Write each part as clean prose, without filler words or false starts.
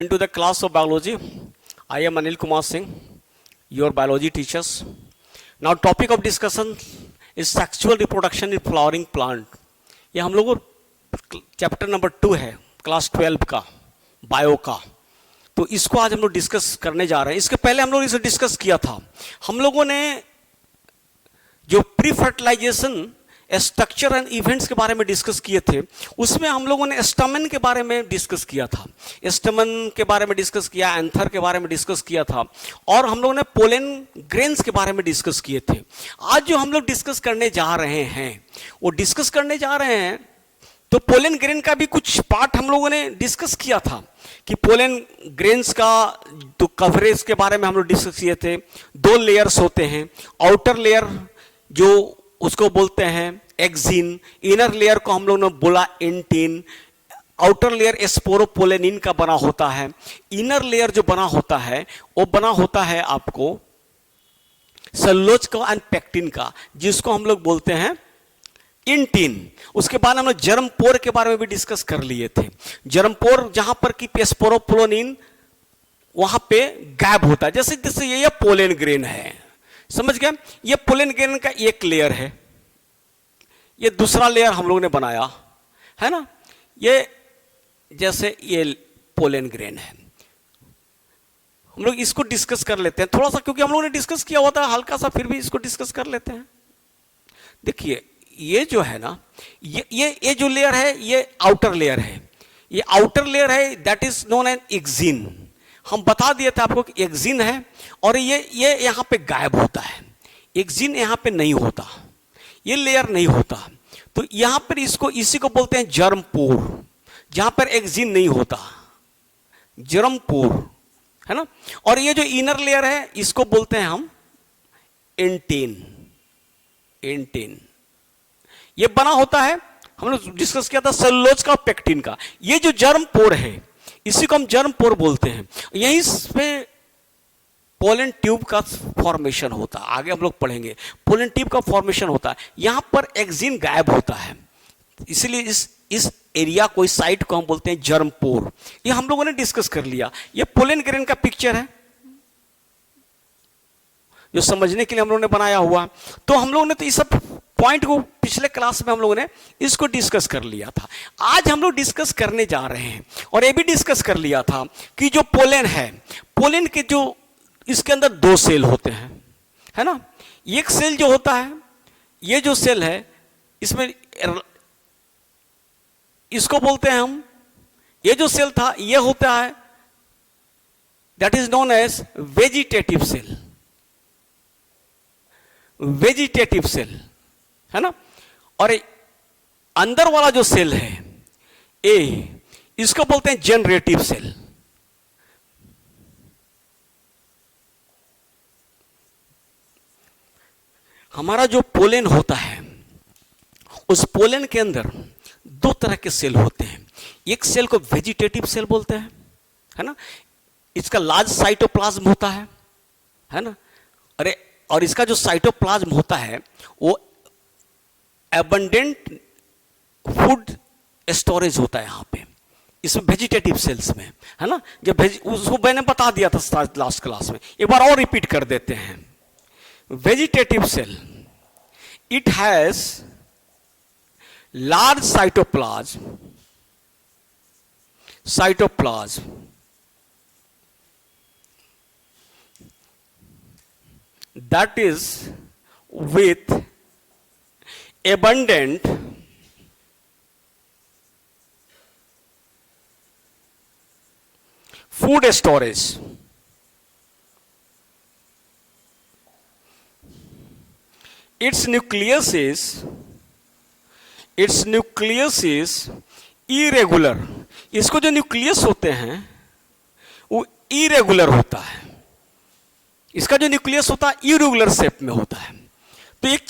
Into the class of biology. I am Anil Kumar Singh, your biology teachers. Now topic of discussion is sexual reproduction in flowering plant. ये हम लोग chapter number 2 है class 12 का bio का। तो इसको आज हम लोग डिस्कस करने जा रहे हैं। इसके पहले हम लोग इसे डिस्कस किया था। हम लोगों ने जो pre fertilization structure and events के बारे में डिस्कस किए थे, उसमें हम लोगों ने स्टमन के बारे में डिस्कस किया था, स्टमन के बारे में डिस्कस किया, एंथर के बारे में डिस्कस किया था, और हम लोगों ने पोलन ग्रेन्स के बारे में डिस्कस किए थे। आज जो हम लोग डिस्कस करने जा रहे हैं वो डिस्कस करने जा रहे हैं तो पोलन ग्रेन का भी कुछ पार्ट हम लोगों ने डिस्कस किया था कि पोलन ग्रेन्स का तो कवरेज के बारे में हम लोग डिस्कस किए थे। 2 लेयर्स होते हैं, आउटर लेयर जो उसको बोलते हैं एक्सिन, इनर लेयर को हम लोग ने बोला इंटिन, आउटर लेयर स्पोरोपोलेनिन का बना होता है, इनर लेयर जो बना होता है वो बना होता है आपको सेलुलोज का एंड पेक्टिन का, जिसको हम लोग बोलते हैं इंटिन। उसके बाद हम लोग जर्म पोर के बारे में भी डिस्कस कर लिए थे। जर्म पोर जहां पर कि स्पोरोपोलेनिन वहां पे गैप होता है, जैसे जैसे ये पोलन ग्रेन है, समझ गए। ये पोलन ग्रेन का एक लेयर है, ये दूसरा लेयर हम लोगों ने बनाया है ना। ये जैसे ये पोलन ग्रेन है, हम लोग इसको डिस्कस कर लेते हैं थोड़ा सा, क्योंकि हम लोगों ने डिस्कस किया हुआ था हल्का सा, फिर भी इसको डिस्कस कर लेते हैं। देखिए ये जो है ना, ये जो लेयर है ये आउटर लेयर है, ये आउटर लेयर है, दैट इज नोन एज एक्सिन। हम बता दिए थे आपको कि एक्सिन है, और ये यहां पे गायब होता है, एक्सिन यहां पे नहीं होता, ये लेयर नहीं होता। तो यहां पर इसको इसी को बोलते हैं जर्म पोर, जहां पर एक्सिन नहीं होता, जर्म पोर है ना। और ये जो इनर लेयर है इसको बोलते हैं हम इंटिन। इंटिन ये बना होता है, हम लोग डिस्कस किया था सेलुलोज का, पेक्टिन का। ये जो जर्म पोर है इसी को हम जर्म पोर बोलते हैं। यहीं पे पोलन ट्यूब का फॉर्मेशन होता है, आगे हम लोग पढ़ेंगे पोलन ट्यूब का फॉर्मेशन होता है। यहां पर एक्सिन गायब होता है, इसलिए इस एरिया को, इस साइट को हम बोलते हैं जर्म पोर। ये हम लोगों ने डिस्कस कर लिया। ये पोलन ग्रेन का पिक्चर है जो समझने के लिए हम लोगों ने बनाया हुआ। तो हम लोगों ने तो इस सब पॉइंट को पिछले क्लास में हम लोगों ने इसको डिस्कस कर लिया था। आज हम लोग डिस्कस करने जा रहे हैं, और ये भी डिस्कस कर लिया था कि जो पोलन है, पोलन के जो इसके अंदर 2 सेल होते हैं, है ना। एक सेल जो होता है, ये जो सेल है इसमें इसको बोलते हैं हम, ये जो सेल था ये होता है that is known as vegetative cell. Vegetative cell है ना। और अंदर वाला जो सेल है ए, इसको बोलते हैं जनरेटिव सेल। हमारा जो पोलन होता है उस पोलन के अंदर 2 तरह के सेल होते हैं। एक सेल को वेजिटेटिव सेल बोलते हैं, है ना। इसका लार्ज साइटोप्लाज्म होता है ना। अरे और इसका जो साइटोप्लाज्म होता है वो एबंडेंट फूड स्टोरेज होता है यहां पे, इसमें वेजिटेटिव सेल्स में, है ना। जब उसको मैंने बता दिया था लास्ट क्लास में, एक बार और रिपीट कर देते हैं। Vegetative cell, it has large cytoplasm that is with abundant food storage. Its nucleus is irregular. इसको जो न्यूक्लियस होते हैं वो इरेगुलर होता है, इसका जो न्यूक्लियस होता है इरेगुलर शेप में होता है। तो एक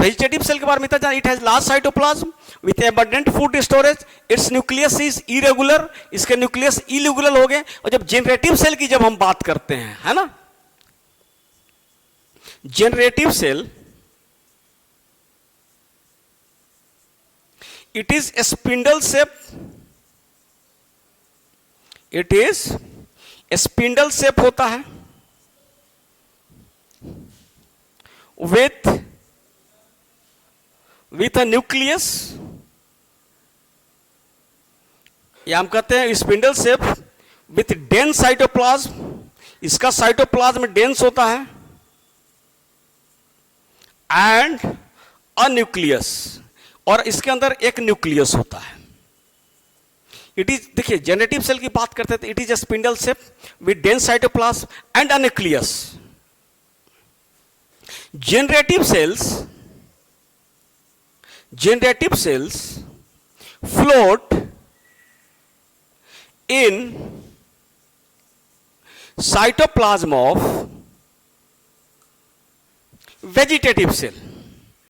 वेजिटेटिव सेल के बारे में था, it has large cytoplasm with abundant food storage, it's nucleus is irregular, इसके न्यूक्लियस इरेगुलर हो गए। और जब जनरेटिव सेल की जब हम बात करते हैं, है ना, generative cell It is a spindle shape it is spindle shape होता है विथ अ न्यूक्लियस, या हम कहते हैं spindle shape with dense cytoplasm, इसका साइटोप्लाज्म डेंस होता है, एंड अ न्यूक्लियस, और इसके अंदर एक न्यूक्लियस होता है। इट इज, देखिए जेनरेटिव सेल की बात करते हैं तो it is a spindle shape with dense cytoplasm and a nucleus. Generative cells float in cytoplasm of vegetative cell.